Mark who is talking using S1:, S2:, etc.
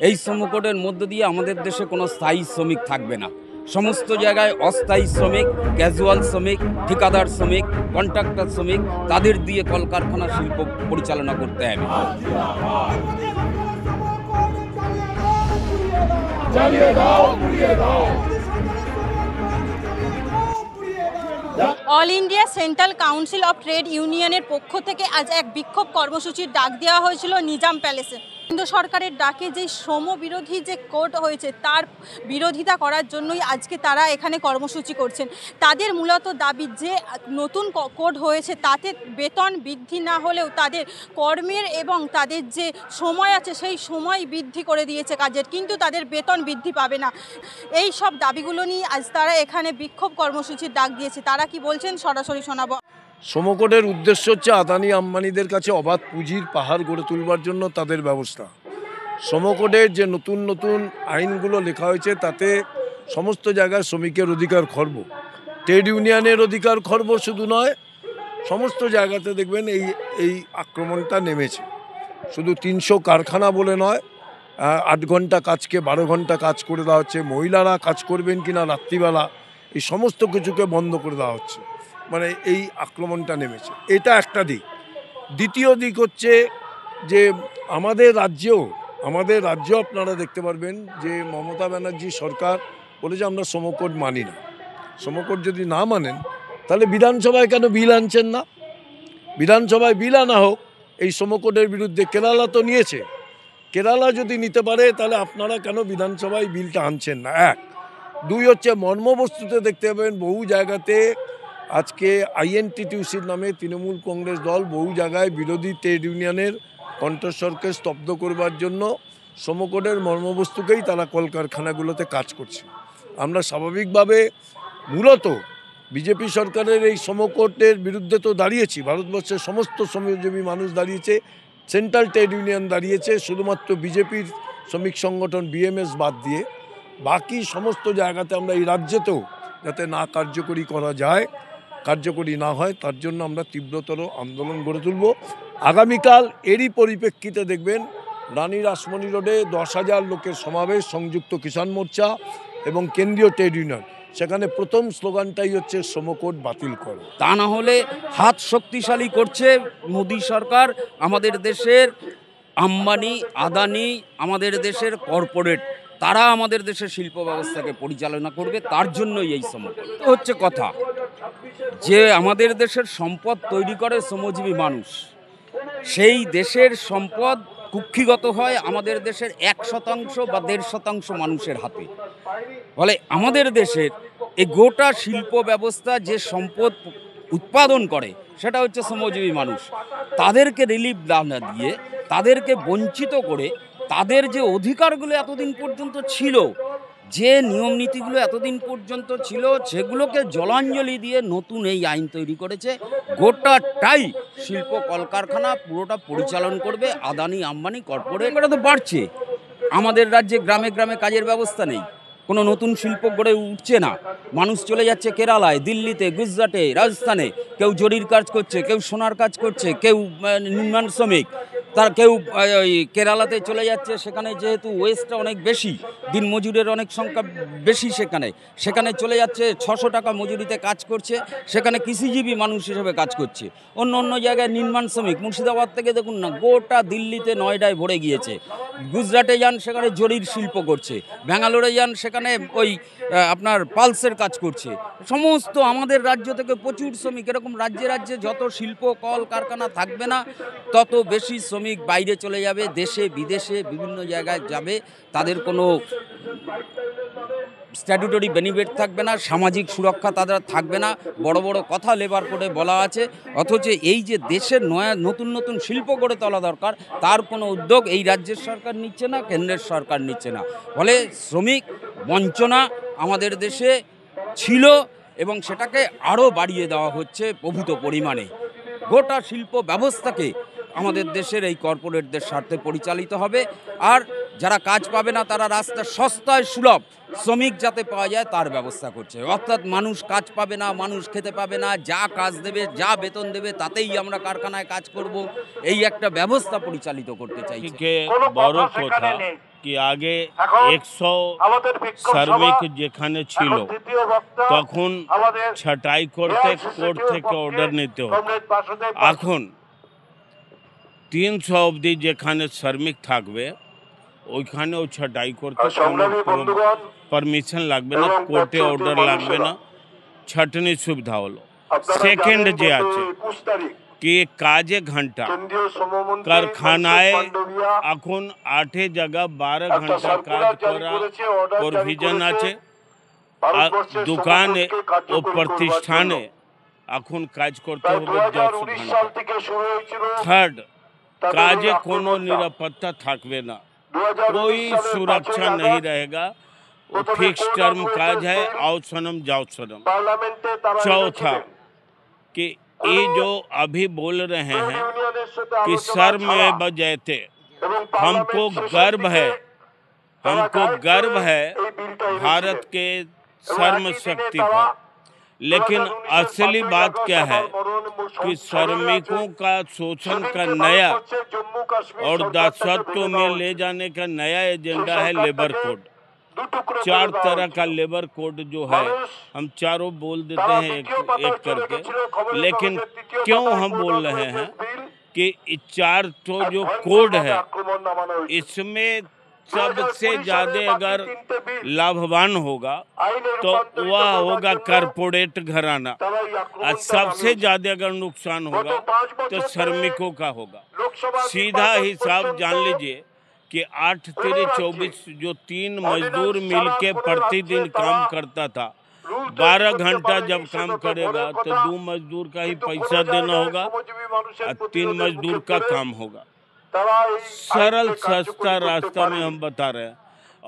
S1: এই শ্রম কোডের মধ্য দিয়ে আমাদের দেশে কোনো স্থায়ী শ্রমিক থাকবে না। সমস্ত জায়গায় অস্থায়ী শ্রমিক, ক্যাজুয়াল শ্রমিক, ঠিকাদার শ্রমিক, কন্ট্রাক্টর শ্রমিক, তাদের দিয়ে কলকারখানা শিল্প পরিচালনা করতে হবে।
S2: All India central council of trade ইউনিয়নের পক্ষ থেকে আজ এক বিক্ষোভ কর্মসূচির ডাক দেওয়া হয়েছিল নিজাম প্যালেসে। কেন্দ্র সরকারের ডাকে যে শ্রম বিরোধী যে কোড হয়েছে তার বিরোধিতা করার জন্যই আজকে তারা এখানে কর্মসূচি করছেন। তাদের মূলত দাবি যে নতুন কোড হয়েছে তাতে বেতন বৃদ্ধি না হলেও তাদের কর্মের এবং তাদের যে সময় আছে সেই সময় বৃদ্ধি করে দিয়েছে কাজের, কিন্তু তাদের বেতন বৃদ্ধি পাবে না। এই সব দাবিগুলো নিয়ে আজ তারা এখানে বিক্ষোভ কর্মসূচির ডাক দিয়েছে। তারা কি বলছেন সরাসরি শোনাবো।
S3: শ্রম কোডের উদ্দেশ্য হচ্ছে আদানি আম্বানিদের কাছে অবাধ পুঁজির পাহাড় গড়ে তুলবার জন্য তাদের ব্যবস্থা। শ্রম কোডের যে নতুন নতুন আইনগুলো লেখা হয়েছে তাতে সমস্ত জায়গায় শ্রমিকের অধিকার খর্ব, ট্রেড ইউনিয়নের অধিকার খর্ব শুধু নয়, সমস্ত জায়গাতে দেখবেন এই আক্রমণটা নেমেছে। শুধু 300 কারখানা বলে নয়, 8 ঘন্টা কাজকে 12 ঘন্টা কাজ করে দেওয়া হচ্ছে, মহিলারা কাজ করবেন কিনা রাত্রিবেলা এই সমস্ত কিছুকে বন্ধ করে দেওয়া হচ্ছে। মানে এই আক্রমণটা নেমেছে, এটা একটা দিক। দ্বিতীয় দিক হচ্ছে যে আমাদের রাজ্যেও আপনারা দেখতে পারবেন যে মমতা ব্যানার্জি সরকার বলেছে আমরা শ্রম কোড মানি না। শ্রম কোড যদি না মানেন তাহলে বিধানসভায় কেন বিল আনছেন না? বিধানসভায় বিল আনা হোক এই শ্রম কোডের বিরুদ্ধে। কেরালা তো নিয়েছে, কেরালা যদি নিতে পারে তাহলে আপনারা কেন বিধানসভায় বিলটা আনছেন না? এক। দুই হচ্ছে মর্মবস্তুতে দেখতে পাবেন বহু জায়গাতে আজকে আইএনটিটিউসির নামে তৃণমূল কংগ্রেস দল বহু জায়গায় বিরোধী ট্রেড ইউনিয়নের কণ্ঠস্বরকে স্তব্ধ করবার জন্য শ্রম কোডের মর্মবস্তুকেই তারা কলকারখানাগুলোতে কাজ করছে। আমরা স্বাভাবিকভাবে মূলত বিজেপি সরকারের এই শ্রম কোডের বিরুদ্ধে তো দাঁড়িয়েছি, ভারতবর্ষের সমস্ত শ্রমজীবী মানুষ দাঁড়িয়েছে, সেন্ট্রাল ট্রেড ইউনিয়ন দাঁড়িয়েছে, শুধুমাত্র বিজেপির শ্রমিক সংগঠন বিএমএস বাদ দিয়ে বাকি সমস্ত জায়গাতে আমরা এই রাজ্যেতেও যাতে না কার্যকরী করা যায়, কার্যকরী না হয় তার জন্য আমরা তীব্রতর আন্দোলন গড়ে তুলব। আগামীকাল এরই পরিপ্রেক্ষিতে দেখবেন রানী রাসমণি রোডে 10,000 লোকের সমাবেশ, সংযুক্ত কিষাণ মোর্চা এবং কেন্দ্রীয় ট্রেড ইউনিয়ন। সেখানে প্রথম স্লোগানটাই হচ্ছে শ্রম কোড বাতিল করো।
S1: তা না হলে হাত শক্তিশালী করছে মোদী সরকার, আমাদের দেশের আম্বানি আদানি, আমাদের দেশের কর্পোরেট, তারা আমাদের দেশের শিল্প ব্যবস্থাকে পরিচালনা করবে। তার জন্যই এই শ্রম কোড হচ্ছে কথা যে আমাদের দেশের সম্পদ তৈরি করে শ্রমজীবী মানুষ, সেই দেশের সম্পদ কুক্ষিগত হয় আমাদের দেশের 1% বা 1.5% মানুষের হাতে। ফলে আমাদের দেশের এই গোটা শিল্প ব্যবস্থা যে সম্পদ উৎপাদন করে সেটা হচ্ছে শ্রমজীবী মানুষ। তাদেরকে রিলিফ না দিয়ে, তাদেরকে বঞ্চিত করে, তাদের যে অধিকারগুলো এতদিন পর্যন্ত ছিল, যে নিয়ম নীতিগুলো এতদিন পর্যন্ত ছিল, সেগুলোকে জলাঞ্জলি দিয়ে নতুন এই আইন তৈরি করেছে। গোটাটাই শিল্প কলকারখানা পুরোটা পরিচালন করবে আদানি আম্বানি কর্পোরেট। এটা তো বাড়ছে, আমাদের রাজ্যে গ্রামে গ্রামে কাজের ব্যবস্থা নেই, কোনো নতুন শিল্প গড়ে উঠছে না। মানুষ চলে যাচ্ছে কেরালায়, দিল্লিতে, গুজরাটে, রাজস্থানে। কেউ জরির কাজ করছে, কেউ সোনার কাজ করছে, কেউ নির্মাণ শ্রমিক, তার কেউ কেরালাতে চলে যাচ্ছে। সেখানে যেহেতু ওয়েস্টটা অনেক বেশি, দিন মজুরের অনেক সংখ্যা বেশি, সেখানে চলে যাচ্ছে 600 টাকা মজুরিতে কাজ করছে, সেখানে কৃষিজীবী মানুষ হিসেবে কাজ করছে। অন্য জায়গায় নির্মাণ শ্রমিক, মুর্শিদাবাদ থেকে দেখুন না, গোটা দিল্লিতে নয়ডায় ভরে গিয়েছে। গুজরাটে যান সেখানে জরির শিল্প করছে, ব্যাঙ্গালোরে যান সেখানে ওই আপনার পালসের কাজ করছে। সমস্ত আমাদের রাজ্য থেকে প্রচুর শ্রমিক, এরকম রাজ্যে রাজ্যে যত শিল্প কল কারখানা থাকবে না তত বেশি শ্রমিক বাইরে চলে যাবে, দেশে বিদেশে বিভিন্ন জায়গায় যাবে। তাদের কোনো স্ট্যাটুটরি বেনিফিট থাকবে না, সামাজিক সুরক্ষা তাদের থাকবে না। বড় বড় কথা লেবার কোডে বলা আছে, অথচ এই যে দেশের নতুন নতুন শিল্প গড়ে তোলা দরকার তার কোনো উদ্যোগ এই রাজ্যের সরকার নিচ্ছে না, কেন্দ্রের সরকার নিচ্ছে না। ফলে শ্রমিক বঞ্চনা আমাদের দেশে ছিল এবং সেটাকে আরও বাড়িয়ে দেওয়া হচ্ছে প্রভূত পরিমাণে। গোটা শিল্প ব্যবস্থাকে আমাদের দেশের এই কর্পোরেটদের স্বার্থে পরিচালিত হবে। আর যারা কাজ পাবে না তারা রাস্তা সস্তায় সুলভ শ্রমিক যাতে পাওয়া যায় তার ব্যবস্থা করছে। অর্থাৎ মানুষ কাজ পাবে না, মানুষ খেতে পাবে না, যা কাজ দেবে, যা বেতন দেবে তাতেই আমরা কারখানায় কাজ করব, এই একটা ব্যবস্থা পরিচালিত করতে চাই।
S4: বড় কথা कि आगे 100 শ্রমিক যেখানে ছিল তখন ছাঁটাই করতে কোর্ট থেকে অর্ডার নিতে হতো। এখন 300 অবধি যেখানে শ্রমিক থাকবে ওইখানেও ছাঁটাই করতে কোনো পারমিশন লাগবে না, কোর্টে অর্ডার লাগবে না, ছাঁটনির সুবিধা হলো। সেকেন্ড যে আছে कि काजे घंटा कारखानाए এখন 8 জায়গা 12 ঘন্টা কাজ করা প্রভিজন আছে। আর দোকানে ও প্রতিষ্ঠানে এখন কাজ করতে হবে 10 ঘন্টা। থার্ড, কাজে কোনো নিরাপত্তা থাকবে না, कोई सुरक्षा नहीं रहेगा, वो फिक्स टर्म काज है, आओ सनम जाओ सनम। चौथा कि ये जो अभी बोल रहे हैं कि सर में बजैते, हमको गर्व है भारत के श्रम शक्ति पर, लेकिन असली बात क्या है कि श्रमिकों का शोषण का नया और दासत्व में ले जाने का नया एजेंडा है लेबर कोड। 4 तरह का लेबर कोड जो है, हम चारों बोल देते हैं एक करके, लेकिन क्यों हम बोल रहे हैं कि 4 तो जो कोड है इसमें सबसे ज़्यादा अगर लाभवान होगा तो वह होगा कॉरपोरेट घराना, और सबसे ज़्यादा अगर नुकसान होगा तो श्रमिकों का होगा। सीधा हिसाब जान लीजिए कि 8×3=24 जो 3 मजदूर मिलके प्रतिदिन काम करता था, 12 घंटा जब काम करेगा तो 2 मजदूर का ही पैसा देना होगा और 3 मजदूर का काम होगा। सरल सस्ता रास्ता में हम बता रहे हैं।